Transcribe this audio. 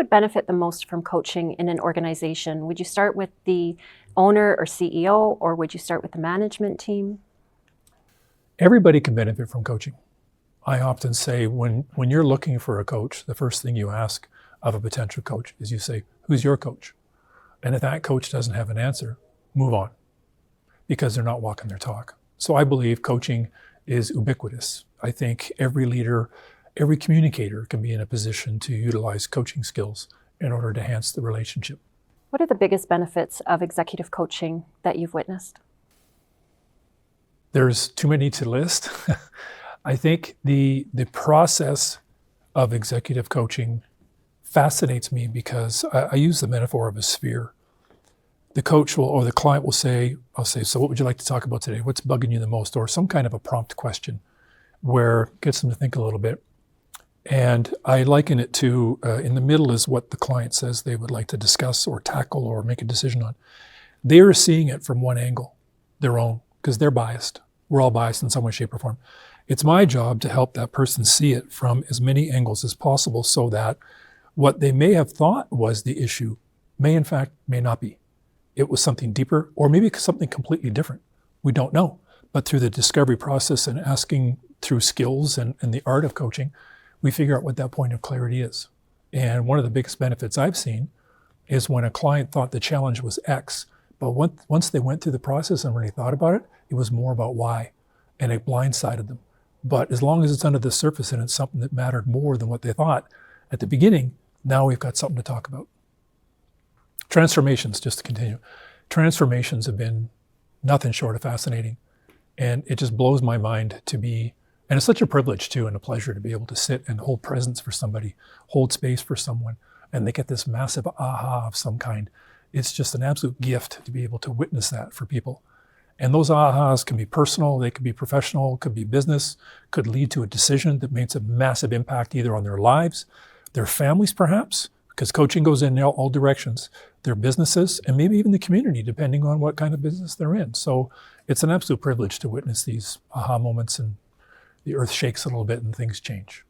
would benefit the most from coaching in an organization? Would you start with the owner or CEO, or would you start with the management team? Everybody can benefit from coaching. I often say when you're looking for a coach, the first thing you ask of a potential coach is you say, who's your coach? And if that coach doesn't have an answer, move on, because they're not walking their talk. So I believe coaching is ubiquitous. I think every leader, every communicator can be in a position to utilize coaching skills in order to enhance the relationship. What are the biggest benefits of executive coaching that you've witnessed? There's too many to list. I think the process of executive coaching fascinates me because I use the metaphor of a sphere. The coach will, or the client will say, I'll say, so what would you like to talk about today? What's bugging you the most? Or some kind of a prompt question where it gets them to think a little bit. And I liken it to, in the middle is what the client says they would like to discuss or tackle or make a decision on. They are seeing it from one angle, their own, because they're biased. We're all biased in some way, shape, or form. It's my job to help that person see it from as many angles as possible so that what they may have thought was the issue may in fact may not be. It was something deeper, or maybe something completely different. We don't know. But through the discovery process and asking through skills and the art of coaching, we figure out what that point of clarity is. And one of the biggest benefits I've seen is when a client thought the challenge was X, but once they went through the process and really thought about it, it was more about Y, and it blindsided them. But as long as it's under the surface and it's something that mattered more than what they thought at the beginning, now we've got something to talk about. Transformations, just to continue. Transformations have been nothing short of fascinating. And it just blows my mind to be, and it's such a privilege too, and a pleasure to be able to sit and hold presence for somebody, hold space for someone, and they get this massive aha of some kind. It's just an absolute gift to be able to witness that for people. And those ahas can be personal, they could be professional, could be business, could lead to a decision that makes a massive impact either on their lives, their families perhaps, because coaching goes in all directions, their businesses, and maybe even the community, depending on what kind of business they're in. So it's an absolute privilege to witness these aha moments, and the earth shakes a little bit and things change.